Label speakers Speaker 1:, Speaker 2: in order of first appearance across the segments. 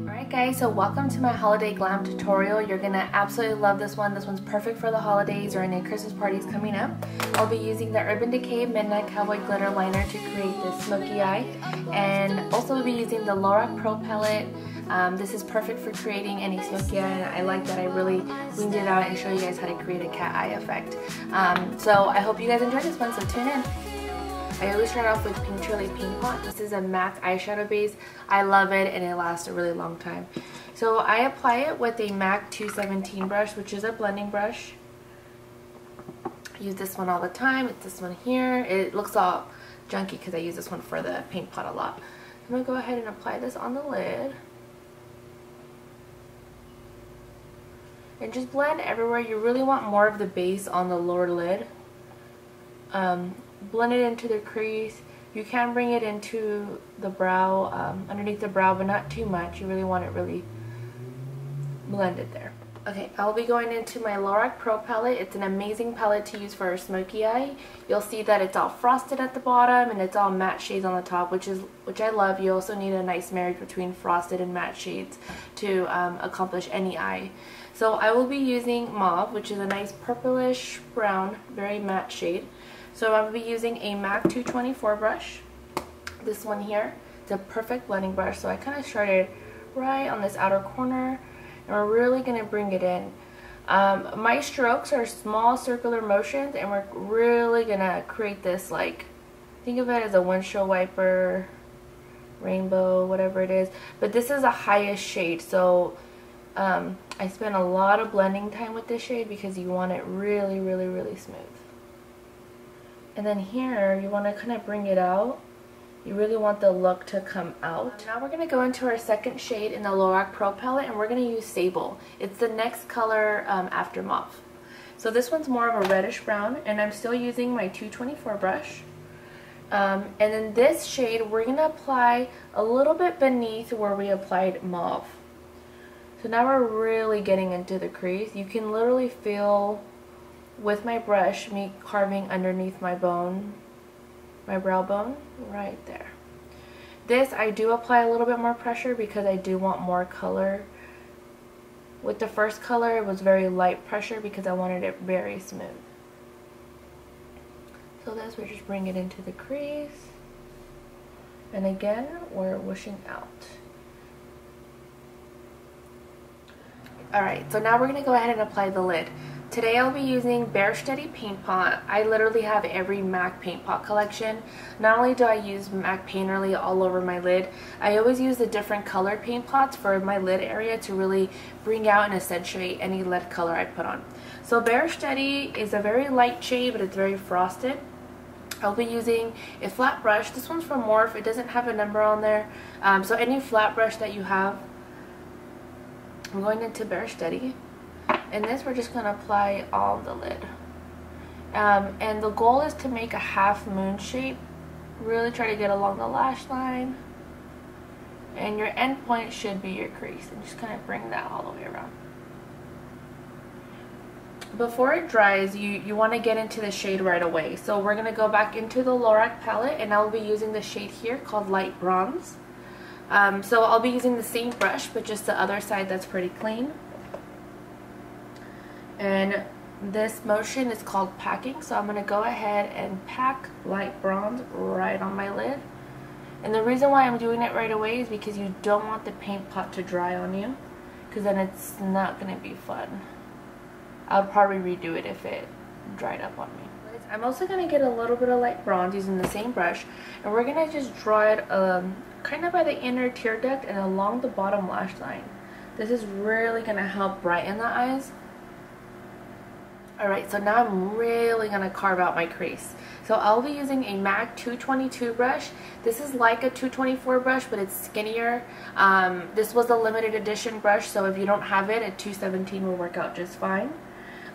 Speaker 1: Alright guys, so welcome to my Holiday Glam tutorial. You're gonna absolutely love this one. This one's perfect for the holidays or any Christmas parties coming up. I'll be using the Urban Decay Midnight Cowboy glitter liner to create this smoky eye, and also we'll be using the Lorac Pro Palette. This is perfect for creating any smoky eye, and I like that I really winged it out and show you guys how to create a cat eye effect. So I hope you guys enjoy this one, so tune in. I always start off with Pink Truly Paint Pot. This is a matte eyeshadow base. I love it and it lasts a really long time. So I apply it with a MAC 217 brush, which is a blending brush. I use this one all the time. It's this one here. It looks all junky because I use this one for the paint pot a lot. I'm going to go ahead and apply this on the lid. And just blend everywhere. You really want more of the base on the lower lid. Blend it into the crease. You can bring it into the brow, underneath the brow, but not too much. You really want it really blended there. Okay, I'll be going into my Lorac Pro Palette. It's an amazing palette to use for a smoky eye. You'll see that it's all frosted at the bottom and it's all matte shades on the top, which I love. You also need a nice marriage between frosted and matte shades to accomplish any eye. So I will be using Mauve, which is a nice purplish brown, very matte shade. So I'll be using a MAC 224 brush, this one here. It's a perfect blending brush, so I kind of started right on this outer corner, and we're really going to bring it in. My strokes are small circular motions, and we're really going to create this, like, think of it as a windshield wiper, rainbow, whatever it is. But this is the highest shade, so I spent a lot of blending time with this shade because you want it really, really, really smooth. And then here, you want to kind of bring it out. You really want the look to come out. Now we're going to go into our second shade in the Lorac Pro Palette, and we're going to use Sable. It's the next color after Mauve. So this one's more of a reddish brown, and I'm still using my 224 brush. And then this shade, we're going to apply a little bit beneath where we applied Mauve. So now we're really getting into the crease. You can literally feel with my brush me carving underneath my bone, my brow bone, right there. This I do apply a little bit more pressure because I do want more color. With the first color it was very light pressure because I wanted it very smooth. So this, we just bring it into the crease, and again we're whooshing out. Alright, so now we're going to go ahead and apply the lid. Today I'll be using Bare Steady Paint Pot. I literally have every MAC paint pot collection. Not only do I use MAC Painterly all over my lid, I always use the different colored paint pots for my lid area to really bring out and accentuate any lid color I put on. So Bare Steady is a very light shade, but it's very frosted. I'll be using a flat brush. This one's from Mauve. It doesn't have a number on there. So any flat brush that you have. I'm going into Bare Steady. And this we're just going to apply all the lid. And the goal is to make a half moon shape. Really try to get along the lash line. And your end point should be your crease. And just kind of bring that all the way around. Before it dries, you want to get into the shade right away. So we're going to go back into the Lorac palette, and I'll be using the shade here called Light Bronze. So I'll be using the same brush, but just the other side that's pretty clean. And this motion is called packing, so I'm going to go ahead and pack Light Bronze right on my lid. And the reason why I'm doing it right away is because you don't want the paint pot to dry on you, because then it's not going to be fun. I would probably redo it if it dried up on me. I'm also going to get a little bit of Light Bronze using the same brush, and we're going to just draw it kind of by the inner tear duct and along the bottom lash line. This is really going to help brighten the eyes. Alright, so now I'm really going to carve out my crease. So I'll be using a MAC 222 brush. This is like a 224 brush, but it's skinnier. This was a limited edition brush, so if you don't have it, a 217 will work out just fine.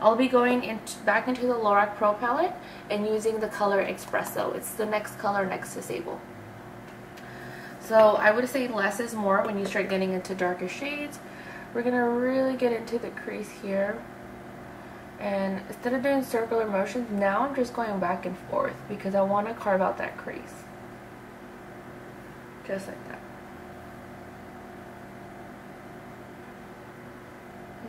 Speaker 1: I'll be going back into the Lorac Pro Palette and using the color Espresso. It's the next color next to Sable. So I would say less is more when you start getting into darker shades. We're going to really get into the crease here. And instead of doing circular motions, now I'm just going back and forth because I want to carve out that crease. Just like that.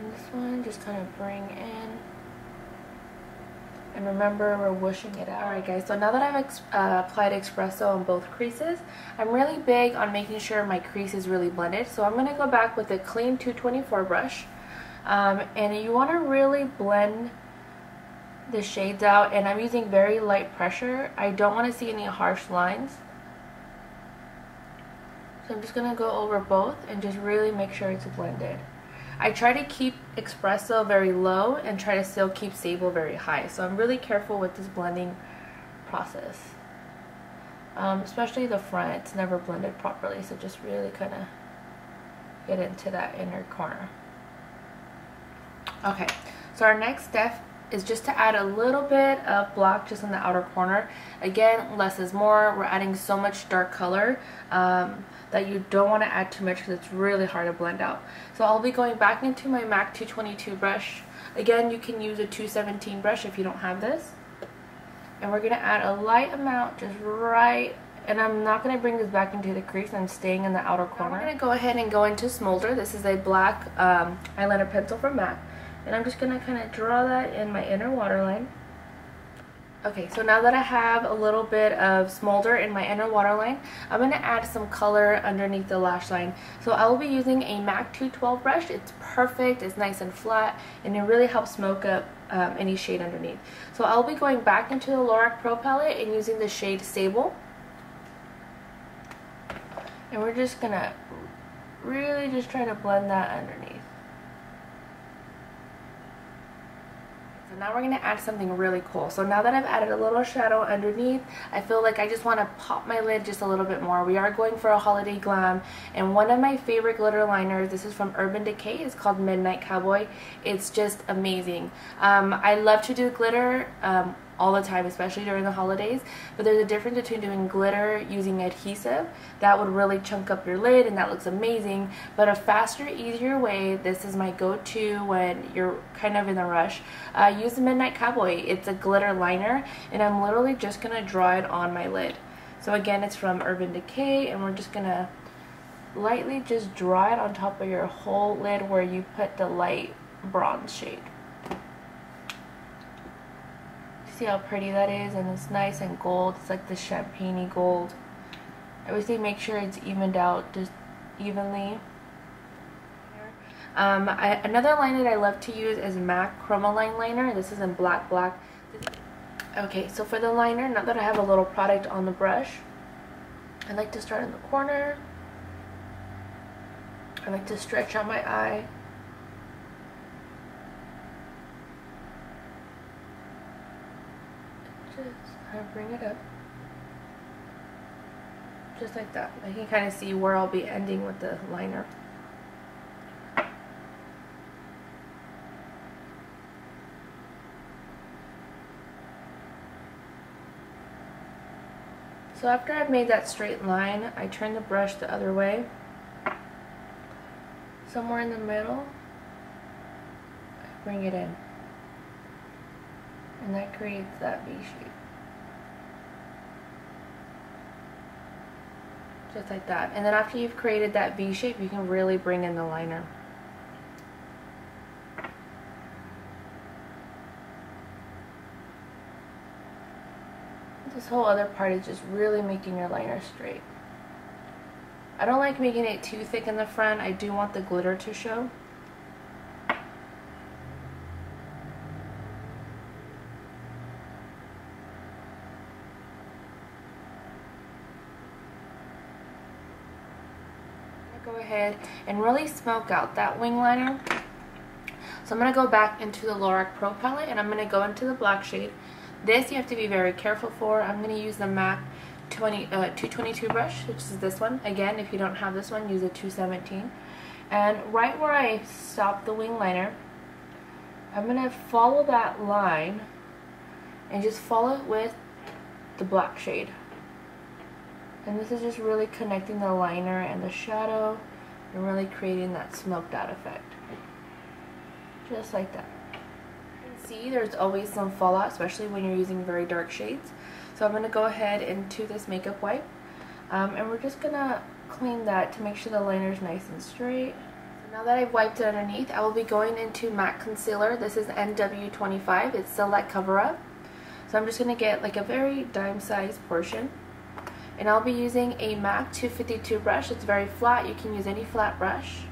Speaker 1: And this one, just kind of bring in. And remember, we're whooshing it out. Alright guys, so now that I've applied espresso on both creases, I'm really big on making sure my crease is really blended. So I'm going to go back with a clean 224 brush. And you want to really blend the shades out. And I'm using very light pressure. I don't want to see any harsh lines. So I'm just going to go over both and just really make sure it's blended. I try to keep espresso very low and try to still keep Sable very high. So I'm really careful with this blending process. Especially the front, it's never blended properly. So just really kind of get into that inner corner. Okay, so our next step is just to add a little bit of black just in the outer corner. Again, less is more. We're adding so much dark color that you don't want to add too much because it's really hard to blend out. So I'll be going back into my MAC 222 brush. Again, you can use a 217 brush if you don't have this. And we're going to add a light amount just right, and I'm not going to bring this back into the crease. I'm staying in the outer corner. I'm going to go ahead and go into Smolder. This is a black eyeliner pencil from MAC. And I'm just going to kind of draw that in my inner waterline. Okay, so now that I have a little bit of smolder in my inner waterline, I'm going to add some color underneath the lash line. So I will be using a MAC 212 brush. It's perfect, it's nice and flat, and it really helps smoke up any shade underneath. So I'll be going back into the Lorac Pro Palette and using the shade Sable. And we're just going to really just try to blend that underneath. So now we're going to add something really cool. So now that I've added a little shadow underneath, I feel like I just want to pop my lid just a little bit more. We are going for a Holiday Glam, and one of my favorite glitter liners, this is from Urban Decay, is called Midnight Cowboy. It's just amazing. I love to do glitter all the time, especially during the holidays, but there's a difference between doing glitter using adhesive that would really chunk up your lid and that looks amazing, but a faster, easier way, this is my go-to when you're kind of in a rush, use the Midnight Cowboy. It's a glitter liner, and I'm literally just gonna draw it on my lid. So again, it's from Urban Decay, and we're just gonna lightly just draw it on top of your whole lid where you put the light bronze shade. See how pretty that is, and it's nice and gold. It's like the champagne-y gold. I always say make sure it's evened out just evenly. Another liner that I love to use is MAC chroma-line liner. This is in black. Okay, so for the liner, now that I have a little product on the brush, I like to start in the corner. I like to stretch out my eye. Just kind of bring it up. Just like that. I can kind of see where I'll be ending with the liner. So after I've made that straight line, I turn the brush the other way. Somewhere in the middle, I bring it in. And that creates that V shape. Just like that. And then after you've created that V shape, you can really bring in the liner. This whole other part is just really making your liner straight. I don't like making it too thick in the front. I do want the glitter to show. Go ahead and really smoke out that wing liner. So I'm going to go back into the Lorac Pro Palette, and I'm going to go into the black shade. This you have to be very careful for. I'm going to use the MAC 222 brush, which is this one. Again, if you don't have this one, use a 217. And right where I stopped the wing liner, I'm going to follow that line and just follow it with the black shade. And this is just really connecting the liner and the shadow and really creating that smoked out effect. Just like that. You can see there's always some fallout, especially when you're using very dark shades. So I'm going to go ahead into this makeup wipe. And we're just gonna clean that to make sure the liner is nice and straight. So now that I've wiped it underneath, I will be going into matte concealer. This is NW25. It's Select Cover Up. So I'm just gonna get like a very dime-sized portion. And I'll be using a MAC 252 brush. It's very flat. You can use any flat brush.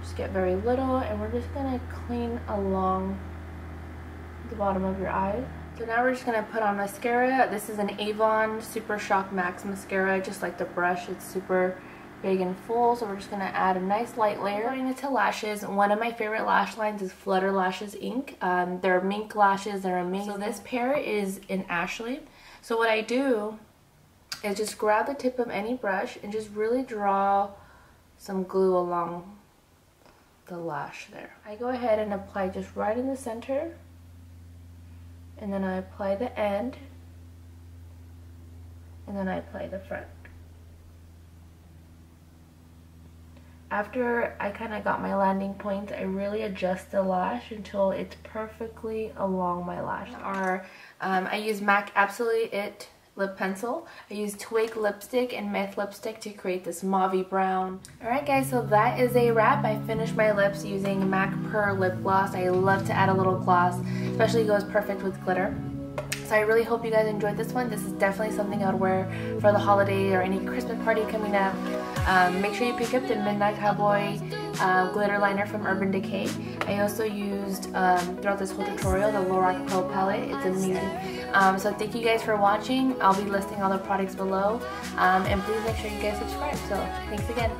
Speaker 1: Just get very little, and we're just gonna clean along the bottom of your eye. So now we're just gonna put on mascara. This is an Avon Super Shock Max mascara. Just like the brush, it's super big and full. So we're just gonna add a nice light layer. Going into lashes, one of my favorite lash lines is Flutter Lashes Ink. They're mink lashes. They're amazing. So this pair is in Ashley. So what I do is just grab the tip of any brush and just really draw some glue along the lash there. I go ahead and apply just right in the center, and then I apply the end, and then I apply the front. After I kind of got my landing point, I really adjust the lash until it's perfectly along my lash. I use MAC Absolutely It lip pencil. I use Twig lipstick and Myth lipstick to create this mauve brown. Alright guys, so that is a wrap. I finished my lips using MAC Prrr Lipglass. I love to add a little gloss, especially goes perfect with glitter. So I really hope you guys enjoyed this one. This is definitely something I would wear for the holiday or any Christmas party coming up. Make sure you pick up the Midnight Cowboy glitter liner from Urban Decay. I also used, throughout this whole tutorial, the Lorac Pro Palette. It's amazing. So thank you guys for watching. I'll be listing all the products below. And please make sure you guys subscribe. So thanks again.